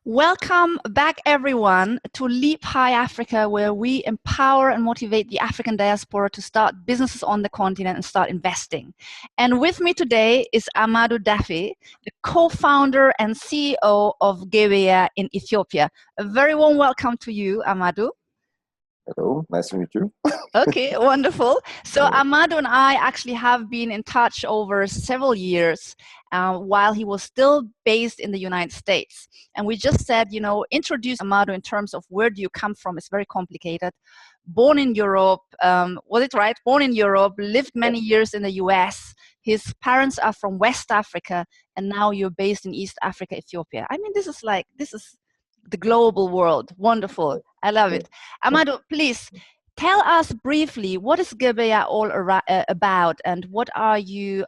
Welcome back, everyone, to Leap High Africa, where we empower and motivate the African diaspora to start businesses on the continent and start investing. And with me today is Amadou Daffy, the co-founder and CEO of Gebeya in Ethiopia. A very warm welcome to you, Amadou. Hello, nice to meet you. Okay, wonderful. So Amadou and I actually have been in touch over several years while he was still based in the United States. And we just said, introduce Amadou in terms of where do you come from? It's very complicated. Born in Europe, was it right? Born in Europe, lived many years in the US. His parents are from West Africa, and now you're based in East Africa, Ethiopia. I mean, this is the global world. Wonderful. I love it. Amadou, please tell us briefly, what is Gebeya all about, and what are you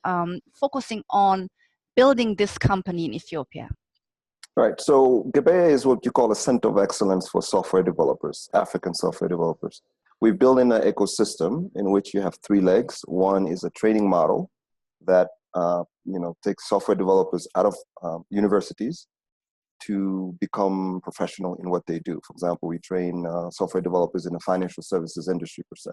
focusing on building this company in Ethiopia? Right, so Gebeya is what you call a center of excellence for software developers, African software developers. We've built in an ecosystem in which you have three legs. One is a training model that takes software developers out of universities to become professional in what they do. For example, we train software developers in the financial services industry per se.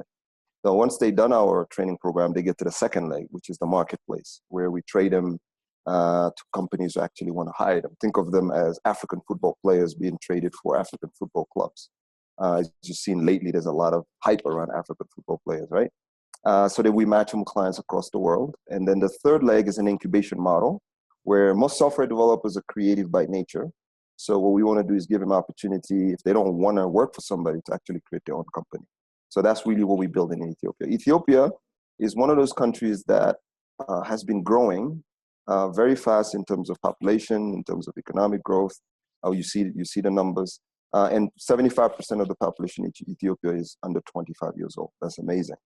So once they've done our training program, they get to the second leg, which is the marketplace, where we trade them to companies who actually want to hire them. Think of them as African football players being traded for African football clubs. As you've seen lately, there's a lot of hype around African football players, right? So that we match them with clients across the world. And then the third leg is an incubation model, where most software developers are creative by nature. So what we want to do is give them opportunity, if they don't want to work for somebody, to actually create their own company. So that's really what we build in Ethiopia. Ethiopia is one of those countries that has been growing very fast in terms of population, in terms of economic growth. You see the numbers. And 75% of the population in Ethiopia is under 25 years old. That's amazing.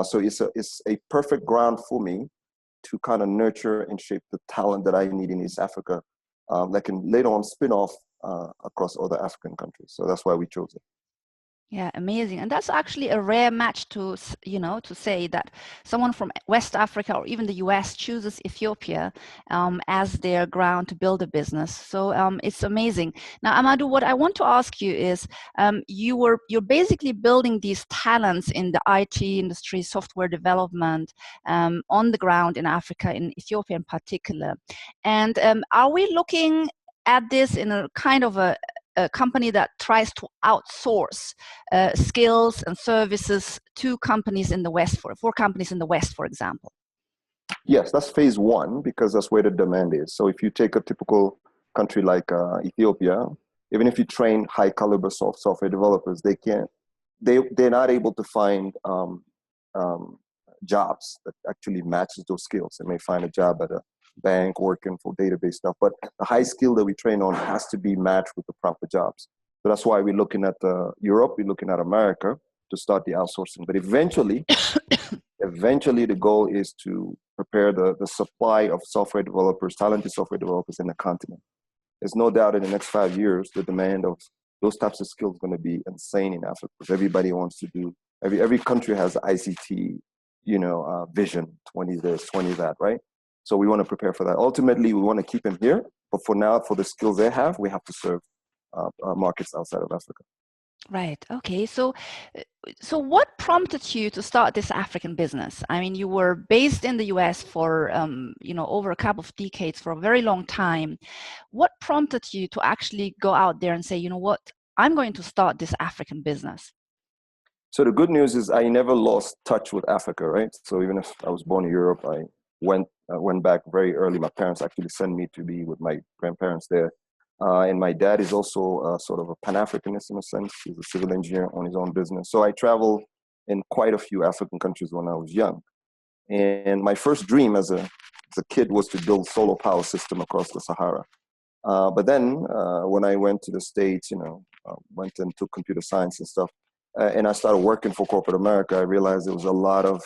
So it's a perfect ground for me to kind of nurture and shape the talent that I need in East Africa that can later on spin off across other African countries. So that's why we chose it. Yeah, amazing. And that's actually a rare match to say that someone from West Africa or even the US chooses Ethiopia as their ground to build a business. So it's amazing. Now, Amadou, what I want to ask you is, you're basically building these talents in the IT industry, software development on the ground in Africa, in Ethiopia in particular. And are we looking at this in a kind of a company that tries to outsource skills and services to companies in the West, for companies in the West, for example? Yes, that's phase one, because that's where the demand is. So if you take a typical country like Ethiopia, even if you train high caliber software developers, they're not able to find jobs that actually matches those skills. They may find a job at a bank working for database stuff, but the high skill that we train on has to be matched with the proper jobs. So that's why we're looking at Europe, we're looking at America to start the outsourcing. But eventually the goal is to prepare the supply of software developers, talented software developers in the continent. There's no doubt in the next 5 years, the demand of those types of skills is going to be insane in Africa, because everybody wants to do, every country has ICT, vision, 20 this, 20 that, right? So we want to prepare for that. Ultimately, we want to keep them here, but for now, for the skills they have, we have to serve markets outside of Africa. Right. Okay. So what prompted you to start this African business? I mean, you were based in the US for over a couple of decades, for a very long time. What prompted you to actually go out there and say, you know what, I'm going to start this African business? So the good news is I never lost touch with Africa, right? So even if I was born in Europe, I went back very early. My parents actually sent me to be with my grandparents there. And my dad is also sort of a Pan-Africanist in a sense. He's a civil engineer on his own business. So I traveled in quite a few African countries when I was young. And my first dream as a kid was to build solar power system across the Sahara. But then when I went to the States, went and took computer science and stuff, and I started working for corporate America, I realized there was a lot of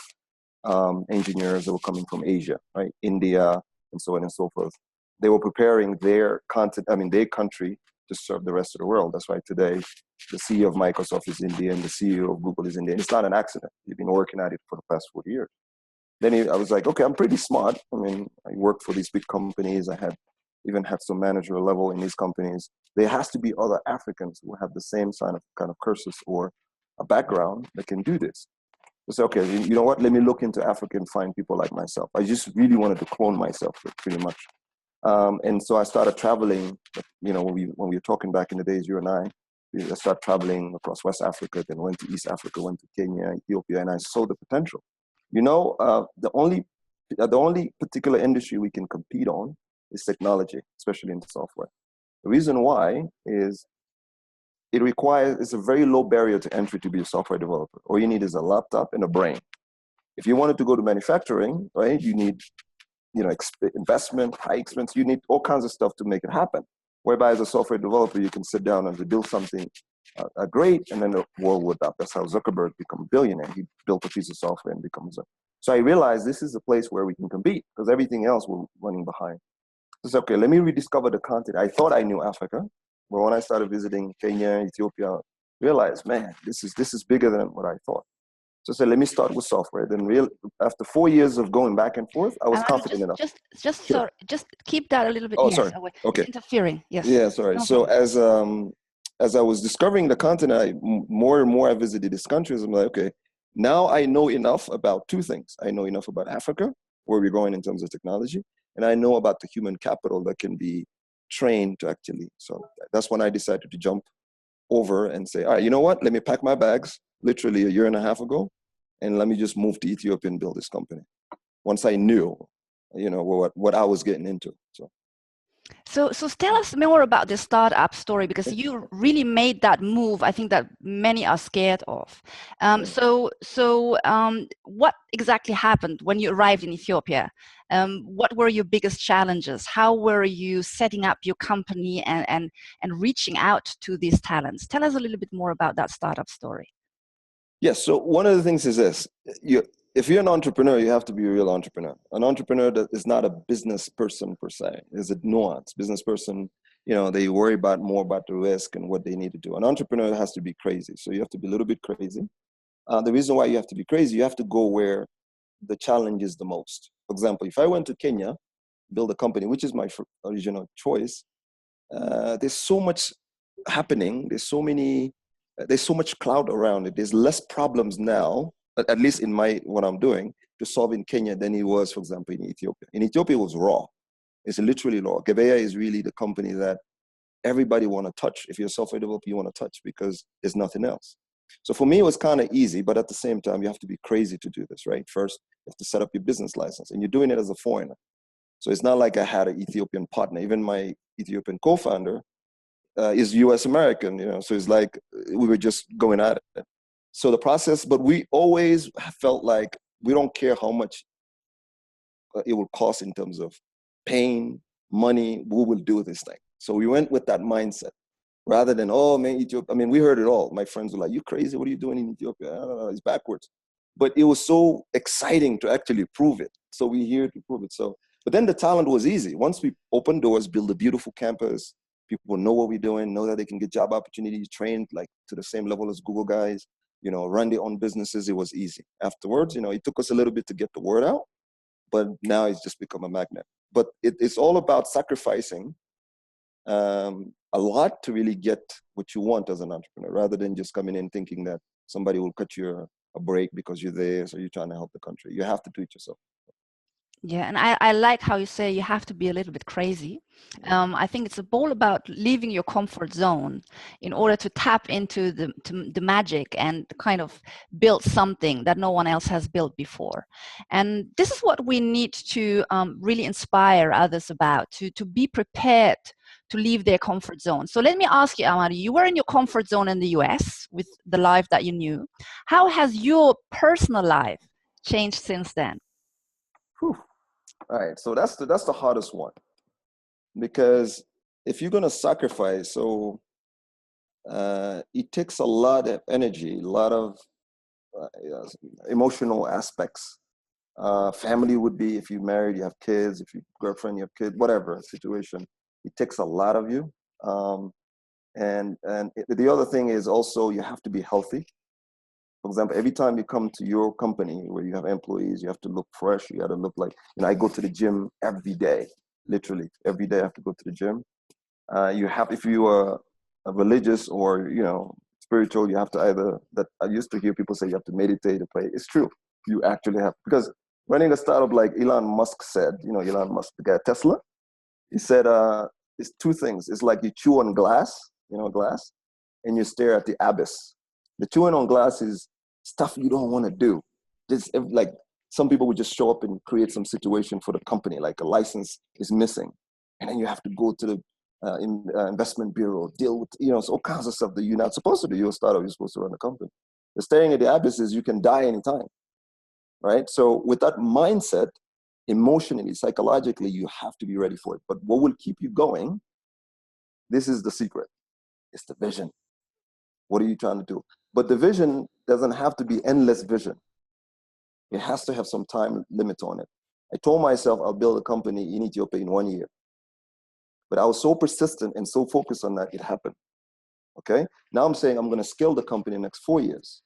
engineers that were coming from Asia, right? India, and so on and so forth. They were preparing their country to serve the rest of the world. That's why today the CEO of Microsoft is Indian, the CEO of Google is Indian. It's not an accident. They've been working at it for the past 40 years. Then I was like, okay, I'm pretty smart. I mean, I worked for these big companies. I had even had some manager level in these companies. There has to be other Africans who have the same kind of cursus or a background that can do this. So say, okay, you know what? Let me look into Africa and find people like myself. I just really wanted to clone myself, pretty much. And so I started traveling. You know, when we were talking back in the days, you and I started traveling across West Africa, then went to East Africa, went to Kenya, Ethiopia, and I saw the potential. You know, the only particular industry we can compete on is technology, especially in software. The reason why is it's a very low barrier to entry to be a software developer. All you need is a laptop and a brain. If you wanted to go to manufacturing, right, you need, you know, investment, high expense, you need all kinds of stuff to make it happen. Whereby as a software developer, you can sit down and build something great, and then the world would up. That's how Zuckerberg became a billionaire. He built a piece of software and becomes a. So I realized this is a place where we can compete because everything else we're running behind. So okay, let me rediscover the continent. I thought I knew Africa, but when I started visiting Kenya, Ethiopia, I realized, man, this is bigger than what I thought. So I said, let me start with software. Then after 4 years of going back and forth, I was confident enough. Sorry, just keep that a little bit. Oh, sorry. Okay. It's interfering. Yes. Yeah, sorry. No so problem. as I was discovering the continent, more and more I visited these countries. I'm like, okay, now I know enough about two things. I know enough about Africa, where we're going in terms of technology, and I know about the human capital that can be trained to actually. So that's when I decided to jump over and say, all right, you know what? Let me pack my bags literally a year and a half ago, and let me just move to Ethiopia and build this company. Once I knew, you know, what I was getting into. So tell us more about the startup story, because you really made that move. I think that many are scared of. What exactly happened when you arrived in Ethiopia? What were your biggest challenges? How were you setting up your company and reaching out to these talents? Tell us a little bit more about that startup story. Yes. So one of the things is this: if you're an entrepreneur, you have to be a real entrepreneur. An entrepreneur that is not a business person per se. Is a nuance. Business person, you know, they worry more about the risk and what they need to do. An entrepreneur has to be crazy. So you have to be a little bit crazy. The reason why you have to be crazy, you have to go where the challenge is the most. For example, if I went to Kenya, build a company, which is my original choice, there's so much happening. There's so much cloud around it. There's less problems now, at least in what I'm doing, to solve in Kenya than it was, for example, in Ethiopia. In Ethiopia, it was raw. It's literally raw. Gebeya is really the company that everybody want to touch. If you're a software developer, you want to touch because there's nothing else. So for me, it was kind of easy, but at the same time, you have to be crazy to do this, right? First, you have to set up your business license, and you're doing it as a foreigner. So it's not like I had an Ethiopian partner. Even my Ethiopian co-founder is U.S. American, you know. So it's like we were just going at it. So the process, but we always felt like we don't care how much it will cost in terms of pain, money. We will do this thing. So we went with that mindset. Rather than, oh man, Ethiopia. I mean, we heard it all. My friends were like, you crazy? What are you doing in Ethiopia? I don't know, it's backwards. But it was so exciting to actually prove it. So we're here to prove it. So, but then the talent was easy. Once we opened doors, build a beautiful campus, people know what we're doing, know that they can get job opportunities, trained like to the same level as Google guys, you know, run their own businesses. It was easy. Afterwards, you know, it took us a little bit to get the word out, but now it's just become a magnet. But it's all about sacrificing a lot to really get what you want as an entrepreneur, rather than just coming in thinking that somebody will cut you a break because you're there, so you're trying to help the country. You have to do it yourself. Yeah, and I like how you say you have to be a little bit crazy. I think it's all about leaving your comfort zone in order to tap into the magic and kind of build something that no one else has built before. And this is what we need to really inspire others about, to be prepared to leave their comfort zone. So let me ask you, Amadou, you were in your comfort zone in the US with the life that you knew. How has your personal life changed since then? Whew. All right, so that's the hardest one, because if you're gonna sacrifice, so it takes a lot of energy, a lot of emotional aspects. Family would be, if you're married, you have kids, if you're girlfriend, you have kids, whatever situation, it takes a lot of you. And the other thing is also you have to be healthy. For example, every time you come to your company where you have employees, you have to look fresh. You got to look like, you know, I go to the gym every day. literally. Every day I have to go to the gym. You have, if you are a religious or, spiritual, you have to either, that I used to hear people say you have to meditate or pray. It's true. You actually have, because running a startup like Elon Musk said, Elon Musk, the guy at Tesla, he said, it's two things. It's like you chew on glass, glass, and you stare at the abyss. The chewing on glass is stuff you don't want to do. Just like some people would just show up and create some situation for the company, like a license is missing. And then you have to go to the investment bureau, deal with, all kinds of stuff that you're not supposed to do. You're a startup, you're supposed to run a company. The staring at the abyss is you can die anytime, right? So with that mindset, emotionally, psychologically, you have to be ready for it. But what will keep you going, this is the secret. It's the vision. What are you trying to do? But the vision doesn't have to be endless vision. It has to have some time limit on it. I told myself I'll build a company in Ethiopia in 1 year. But I was so persistent and so focused on that, it happened. Okay? Now I'm saying I'm going to scale the company in the next 4 years.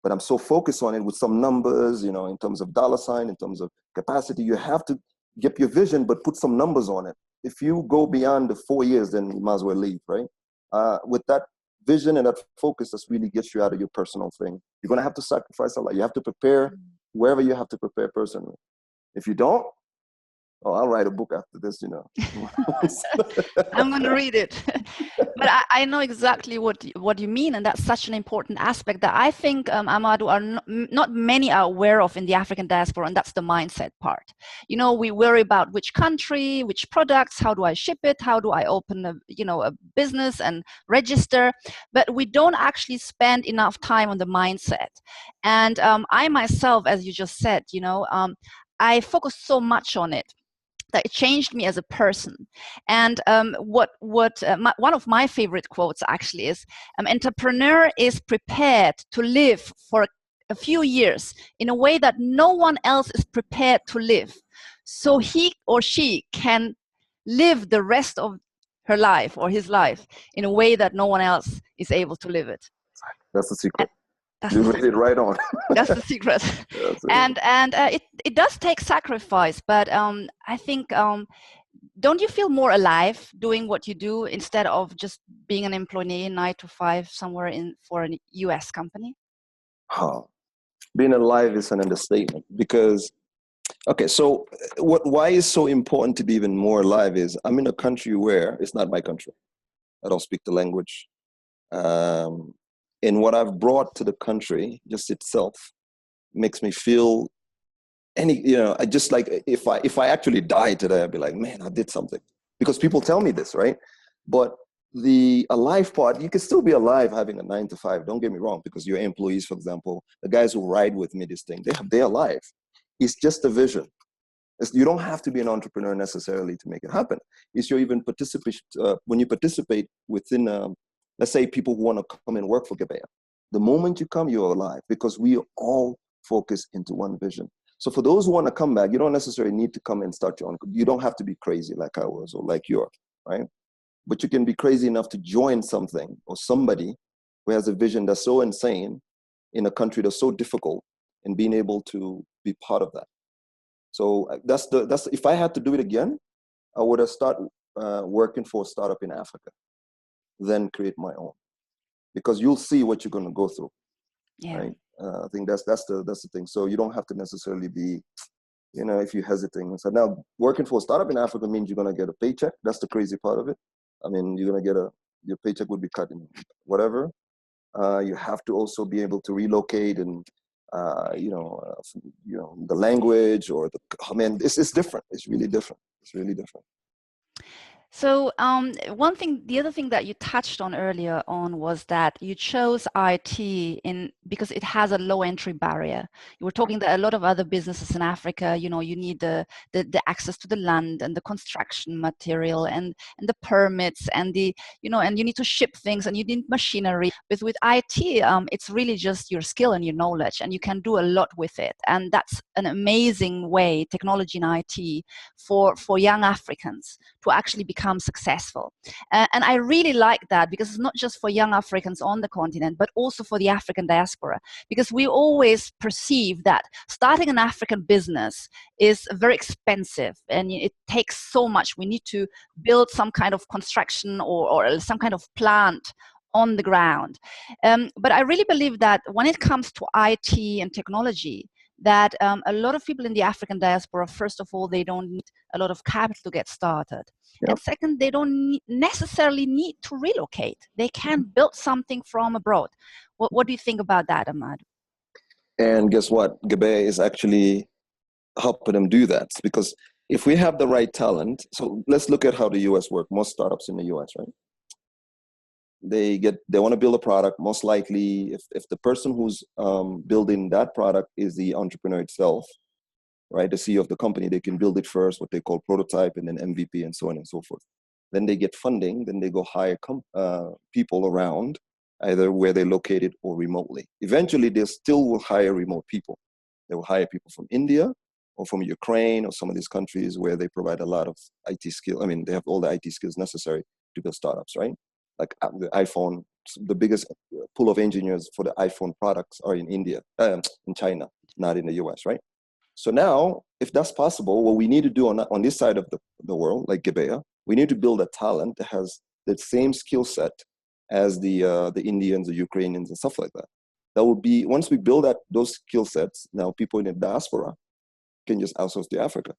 But I'm so focused on it with some numbers, in terms of dollar sign, in terms of capacity. You have to get your vision, but put some numbers on it. If you go beyond the 4 years, then you might as well leave, right? With that vision and that focus, that's really gets you out of your personal thing. You're going to have to sacrifice a lot. You have to prepare wherever you have to prepare personally. If you don't, I'll write a book after this, I'm going to read it. But I know exactly what you mean, and that's such an important aspect that I think, Amadou, are not many are aware of in the African diaspora, and that's the mindset part. We worry about which country, which products, how do I ship it, how do I open a business and register, but we don't actually spend enough time on the mindset. And I myself, as you just said, I focused so much on it that it changed me as a person. And one of my favorite quotes actually is, entrepreneur is prepared to live for a few years in a way that no one else is prepared to live. So he or she can live the rest of her life or his life in a way that no one else is able to live it. That's the secret. You read it right on. That's the secret. And it does take sacrifice, but I think, don't you feel more alive doing what you do instead of just being an employee 9 to 5 somewhere for a US company? Being alive is an understatement, because, okay, so why is so important to be even more alive is I'm in a country where it's not my country. I don't speak the language. And what I've brought to the country just itself makes me feel I just like, if I actually die today, I'd be like, man, I did something, because people tell me this, right? But the alive part, you can still be alive having a 9 to 5. Don't get me wrong, because your employees, for example, the guys who ride with me, this thing, they're alive. It's just a vision. You don't have to be an entrepreneur necessarily to make it happen. It's your even participation, when you participate within, let's say people who want to come and work for Gebeya. The moment you come, you're alive, because we are all focused into one vision. So for those who want to come back, you don't necessarily need to come and start your own. You don't have to be crazy like I was or like you are, right? But you can be crazy enough to join something or somebody who has a vision that's so insane in a country that's so difficult, and being able to be part of that. So that's if I had to do it again, I would have started working for a startup in Africa, then create my own, because you'll see what you're going to go through. Yeah. Right? I think that's the thing. So you don't have to necessarily be, if you're hesitating. So now working for a startup in Africa means you're going to get a paycheck. That's the crazy part of it. I mean, you're going to get your paycheck would be cut in whatever. You have to also be able to relocate, and the language or it's different. It's really different. It's really different. So the other thing that you touched on earlier on was that you chose IT because it has a low entry barrier. You were talking that a lot of other businesses in Africa, you need the access to the land and the construction material and the permits and and you need to ship things and you need machinery. But with IT, it's really just your skill and your knowledge, and you can do a lot with it. And that's an amazing way, technology and IT, for young Africans to actually become become successful. And I really like that, because it's not just for young Africans on the continent, but also for the African diaspora, because we always perceive that starting an African business is very expensive and it takes so much. We need to build some kind of construction or some kind of plant on the ground. But I really believe that when it comes to IT and technology, that a lot of people in the African diaspora, first of all, they don't need a lot of capital to get started. Yep. And second, they don't necessarily need to relocate. They can build something from abroad. What do you think about that, Ahmad? And guess what? Gabe is actually helping them do that, because if we have the right talent, so let's look at how the US work. Most startups in the US, right? They want to build a product. Most likely, if the person who's building that product is the entrepreneur itself, right, the CEO of the company, they can build it first, what they call prototype, and then MVP, and so on and so forth. Then they get funding. Then they go hire people around, either where they're located or remotely. Eventually, they still will hire remote people. They will hire people from India or from Ukraine or some of these countries where they provide a lot of IT skill. I mean, they have all the IT skills necessary to build startups, right? Like the iPhone, the biggest pool of engineers for the iPhone products are in India, in China, not in the US, right? So now, if that's possible, what we need to do on this side of the world, like Gabeya, we need to build a talent that has the same skill set as the Indians, the Ukrainians, and stuff like that. That would be, once we build those skill sets, now people in the diaspora can just outsource to Africa,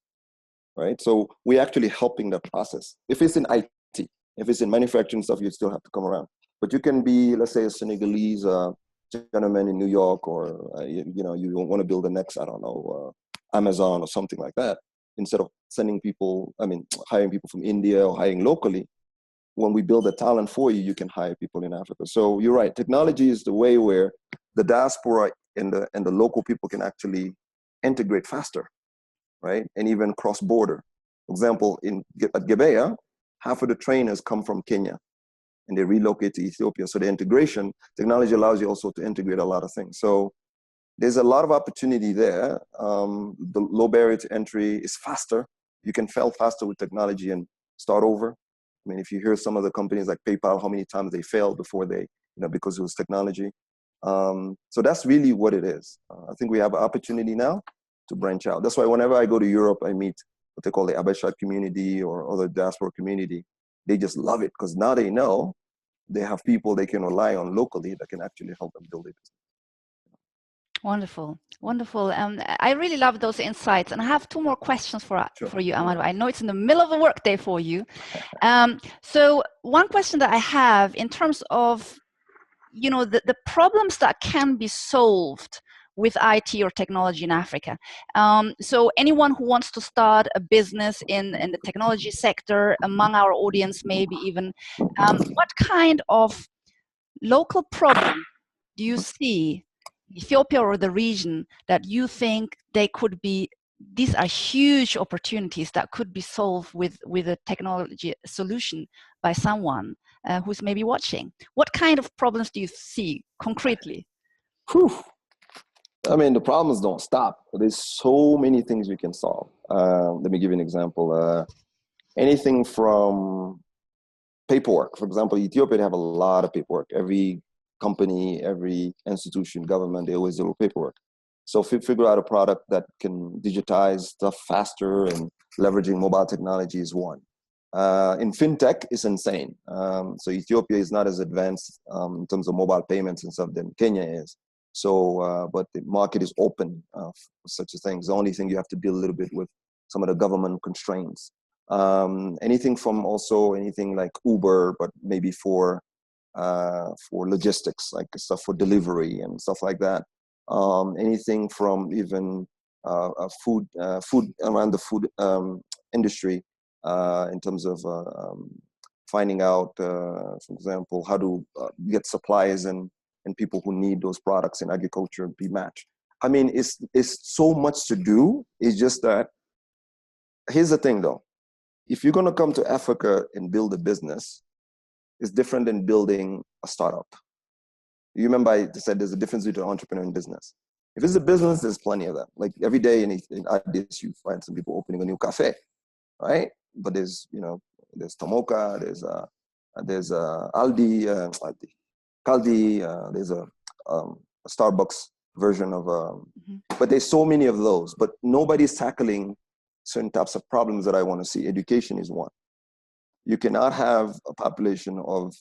right? So we're actually helping that process. If it's in IT, if it's in manufacturing stuff, you still have to come around. But you can be, let's say, a Senegalese gentleman in New York, or you want to build the next, I don't know, Amazon or something like that. Instead of hiring people from India or hiring locally, when we build a talent for you, you can hire people in Africa. So you're right. Technology is the way where the diaspora and the local people can actually integrate faster, right? And even cross border. For example, at Gabeya, half of the trainers come from Kenya and they relocate to Ethiopia. So the integration, technology allows you also to integrate a lot of things. So there's a lot of opportunity there. The low barrier to entry is faster. You can fail faster with technology and start over. I mean, if you hear some of the companies like PayPal, how many times they failed before they, because it was technology. So that's really what it is. I think we have an opportunity now to branch out. That's why whenever I go to Europe, I meet what they call the Habesha community or other diaspora community. They just love it because now they know they have people they can rely on locally that can actually help them build it. Wonderful, wonderful. I really love those insights, and I have two more questions for you, Amadou. I know it's in the middle of a workday for you. So one question that I have in terms of, the problems that can be solved with IT or technology in Africa. So anyone who wants to start a business in the technology sector, among our audience, maybe even, what kind of local problem do you see Ethiopia or the region that you think these are huge opportunities that could be solved with a technology solution by someone who's maybe watching? What kind of problems do you see concretely? Whew. I mean, the problems don't stop. There's so many things we can solve. Let me give you an example. Anything from paperwork. For example, Ethiopia, they have a lot of paperwork. Every company, every institution, government, they always do paperwork. So if we figure out a product that can digitize stuff faster and leveraging mobile technology is one. In fintech, it's insane. So Ethiopia is not as advanced in terms of mobile payments and stuff than Kenya is. So, but the market is open for such a thing. The only thing you have to deal a little bit with some of the government constraints. Anything like Uber, but maybe for logistics, like stuff for delivery and stuff like that. Anything from even food around the food industry in terms of finding out, for example, how to get suppliers and people who need those products in agriculture be matched. I mean, it's so much to do. It's just that, here's the thing though. If you're going to come to Africa and build a business, it's different than building a startup. You remember I said there's a difference between entrepreneur and business. If it's a business, there's plenty of that. Like every day in Addis, you find some people opening a new cafe, right? But there's, There's Tomoka, there's Caldi, there's a Starbucks version of, but there's so many of those, but nobody's tackling certain types of problems that I want to see. Education is one. You cannot have a population of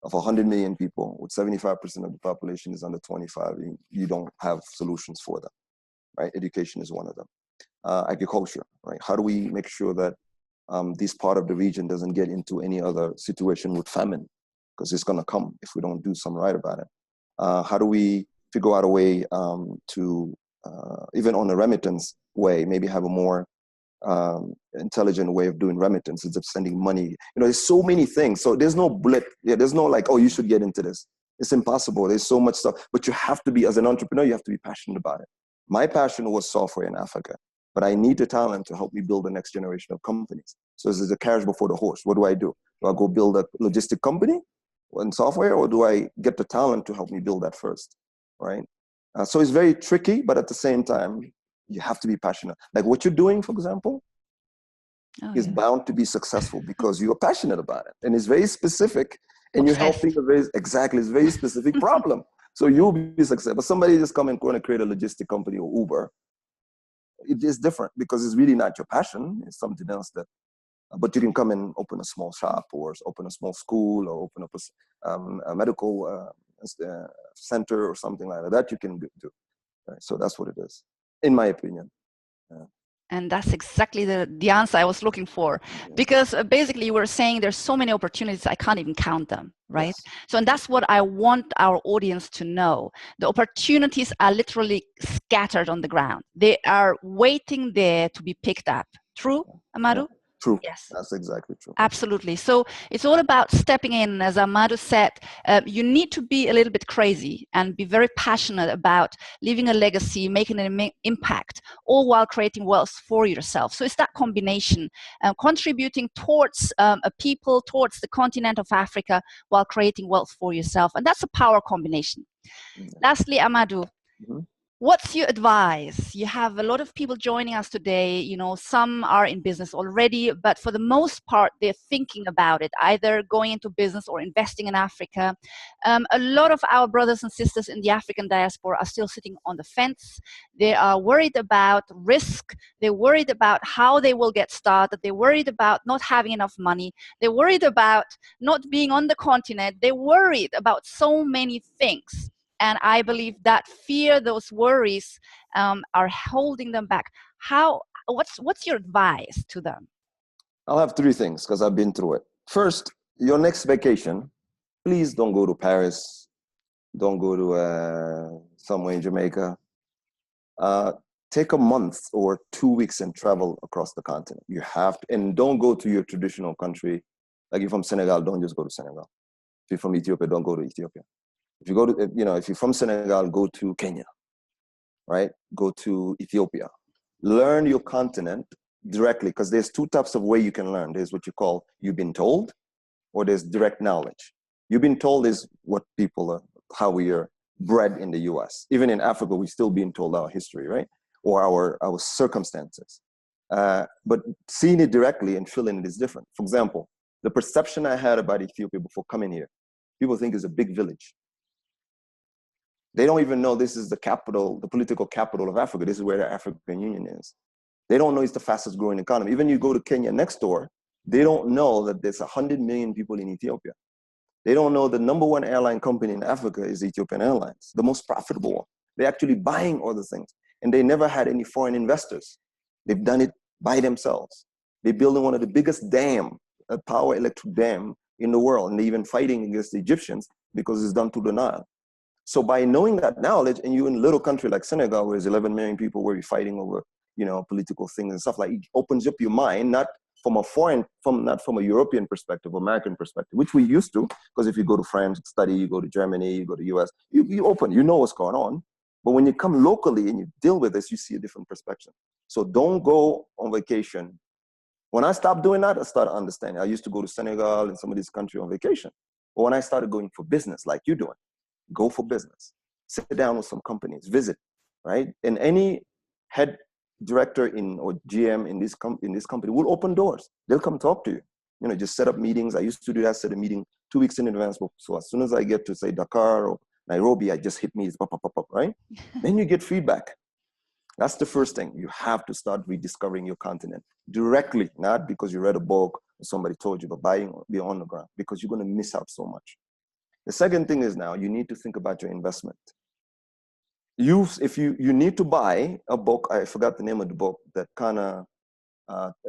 100 million people with 75% of the population is under 25. You don't have solutions for them, right? Education is one of them. Agriculture, right? How do we make sure that this part of the region doesn't get into any other situation with famine? Because it's gonna come if we don't do something right about it. How do we figure out a way to, even on a remittance way, maybe have a more intelligent way of doing remittance instead of sending money? You know, there's so many things. So there's no blip. Yeah, there's no like, oh, you should get into this. It's impossible. There's so much stuff. But you have to be, as an entrepreneur, you have to be passionate about it. My passion was software in Africa, but I need the talent to help me build the next generation of companies. So this is the carriage before the horse. What do? Do I go build a logistic company in software, or do I get the talent to help me build that first, right? So it's very tricky, but at the same time, you have to be passionate. Like what you're doing, for example, is bound to be successful because you're passionate about it. And it's very specific, and you're helping it's very specific problem. So you'll be successful. But somebody just come and going to create a logistic company or Uber, it is different because it's really not your passion. It's something else that, but you can come and open a small shop or open a small school or open up a medical center or something like that. That you can do. Right? So that's what it is, in my opinion. Yeah. And that's exactly the answer I was looking for, because basically you were saying there's so many opportunities, I can't even count them, right? Yes. So, and that's what I want our audience to know. The opportunities are literally scattered on the ground. They are waiting there to be picked up. True, Amadou? Yeah. True. Yes. That's exactly true. Absolutely. So it's all about stepping in. As Amadou said, you need to be a little bit crazy and be very passionate about leaving a legacy, making an impact, all while creating wealth for yourself. So it's that combination, contributing towards a people, towards the continent of Africa, while creating wealth for yourself. And that's a power combination. Lastly, Amadou, what's your advice? You have a lot of people joining us today. You know, some are in business already, but for the most part, they're thinking about it, either going into business or investing in Africa. A lot of our brothers and sisters in the African diaspora are still sitting on the fence. They are worried about risk. They're worried about how they will get started. They're worried about not having enough money. They're worried about not being on the continent. They're worried about so many things. And I believe that fear, those worries, are holding them back. What's your advice to them? I'll have three things because I've been through it. First, your next vacation, please don't go to Paris. Don't go to somewhere in Jamaica. Take a month or 2 weeks and travel across the continent. You have to, and don't go to your traditional country. Like if you're from Senegal, don't just go to Senegal. If you're from Ethiopia, don't go to Ethiopia. If you go to, if you're from Senegal, go to Kenya, right? Go to Ethiopia. Learn your continent directly, because there's two types of way you can learn. There's what you call you've been told, or there's direct knowledge. You've been told is what people are, how we are bred in the US. Even in Africa, we're still being told our history, right? Or our circumstances. But seeing it directly and feeling it is different. For example, the perception I had about Ethiopia before coming here, people think it's a big village. They don't even know this is the capital, the political capital of Africa. This is where the African Union is. They don't know it's the fastest growing economy. Even you go to Kenya next door, they don't know that there's 100 million people in Ethiopia. They don't know the number one airline company in Africa is Ethiopian Airlines, the most profitable one. They're actually buying all the things. And they never had any foreign investors. They've done it by themselves. They're building one of the biggest power electric dam in the world. And they're even fighting against the Egyptians because it's done through the Nile. So by knowing that knowledge, and you in a little country like Senegal, where there's 11 million people, where you're fighting over, political things and stuff, like, it opens up your mind, not from a European perspective, American perspective, which we used to, because if you go to France, study, you go to Germany, you go to US, you open, you know what's going on. But when you come locally and you deal with this, you see a different perspective. So don't go on vacation. When I stopped doing that, I started understanding. I used to go to Senegal and some of these countries on vacation. But when I started going for business, like you're doing, go for business, sit down with some companies, visit, right? And any head director or GM in this company will open doors. They'll come talk to you. You know, just set up meetings. I used to do that, set a meeting 2 weeks in advance. So as soon as I get to, say, Dakar or Nairobi, I just hit meetings, pop, pop, pop, pop, right? Then you get feedback. That's the first thing. You have to start rediscovering your continent directly, not because you read a book or somebody told you, but be on the ground, because you're going to miss out so much. The second thing is now you need to think about your investment. If you need to buy a book, I forgot the name of the book, that kind of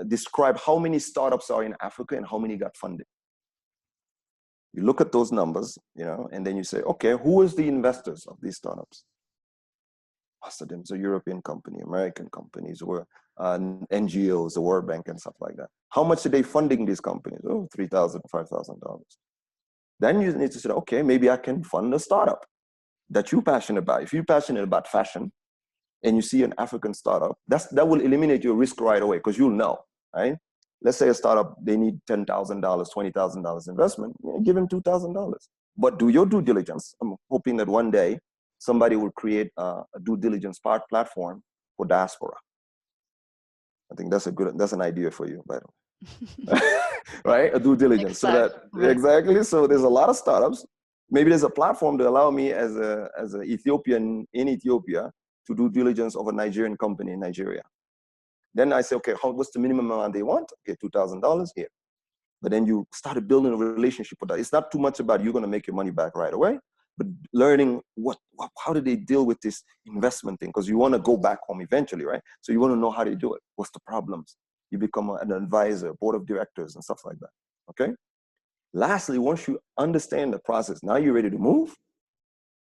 describe how many startups are in Africa and how many got funded. You look at those numbers, you know, and then you say, okay, who is the investors of these startups? Most of them is a European company, American companies, or NGOs, the World Bank and stuff like that. How much are they funding these companies? Oh, $3,000, $5,000. Then you need to say, okay, maybe I can fund a startup that you're passionate about. If you're passionate about fashion and you see an African startup, that will eliminate your risk right away, because you'll know, right? Let's say a startup, they need $10,000, $20,000 investment, give them $2,000. But do your due diligence. I'm hoping that one day somebody will create a due diligence platform for diaspora. I think that's an idea for you, by the way. Right? A due diligence. So that, exactly. So there's a lot of startups. Maybe there's a platform to allow me as an Ethiopian in Ethiopia to do diligence of a Nigerian company in Nigeria. Then I say, okay, what's the minimum amount they want? Okay, $2,000 here. But then you started building a relationship with that. It's not too much about you're going to make your money back right away, but learning how do they deal with this investment thing? Because you want to go back home eventually, right? So you want to know how they do it. What's the problems? You become an advisor, board of directors and stuff like that, okay? Lastly, once you understand the process, now you're ready to move.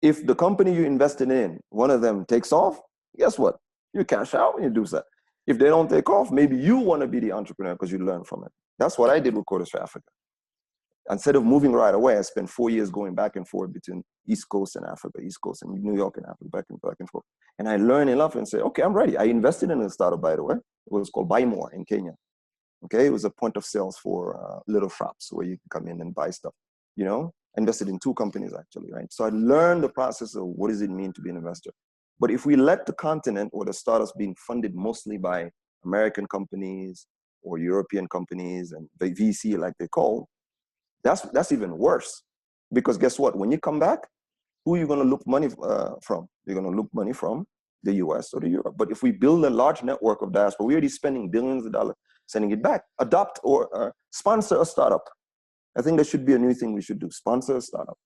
If the company you invested in, one of them takes off, guess what? You cash out and you do that. If they don't take off, maybe you want to be the entrepreneur because you learn from it. That's what I did with Coders for Africa. Instead of moving right away, I spent 4 years going back and forth between East Coast and Africa, East Coast and New York and Africa, back and forth. And I learned enough and said, okay, I'm ready. I invested in a startup, by the way. It was called Buy More in Kenya. Okay, it was a point of sales for little shops where you can come in and buy stuff. You know, I invested in 2 companies actually, right? So I learned the process of what does it mean to be an investor. But if we let the continent or the startups being funded mostly by American companies or European companies and the VC like they call, that's even worse. Because guess what? When you come back, who are you going to look money from? You're going to look money from the US or the Europe. But if we build a large network of diaspora, we're already spending billions of dollars sending it back. Adopt or sponsor a startup. I think that should be a new thing we should do. Sponsor a startup.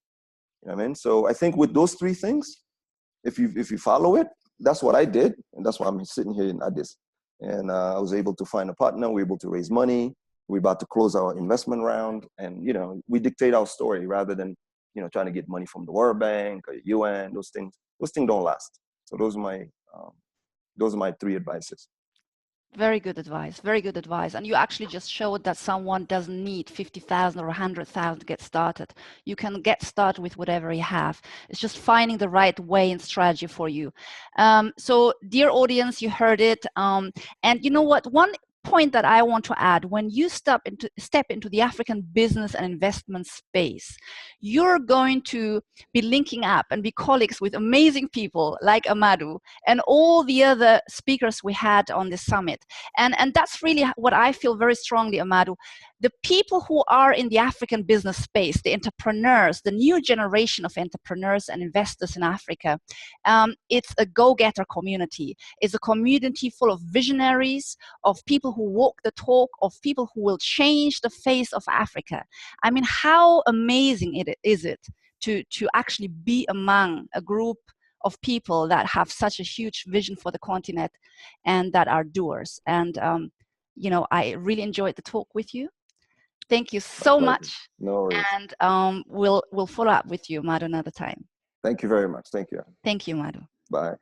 You know what I mean? So I think with those 3 things, if you follow it, that's what I did. And that's why I'm sitting here in Addis. And I was able to find a partner. We were able to raise money. We're about to close our investment round. And, you know, we dictate our story rather than, you know, trying to get money from the World Bank or UN, those things don't last. So those are my 3 advices. Very good advice. Very good advice. And you actually just showed that someone doesn't need 50,000 or 100,000 to get started. You can get started with whatever you have. It's just finding the right way and strategy for you. So dear audience, you heard it. And you know what? One point that I want to add, when you step into the African business and investment space, you're going to be linking up and be colleagues with amazing people like Amadou and all the other speakers we had on this summit. And that's really what I feel very strongly, Amadou. The people who are in the African business space, the entrepreneurs, the new generation of entrepreneurs and investors in Africa, it's a go-getter community. It's a community full of visionaries, of people who walk the talk, of people who will change the face of Africa. I mean, how amazing is it to actually be among a group of people that have such a huge vision for the continent and that are doers. And, you know, I really enjoyed the talk with you. Thank you so much. No worries. And we'll follow up with you, Amadou, another time. Thank you very much. Thank you. Thank you, Amadou. Bye.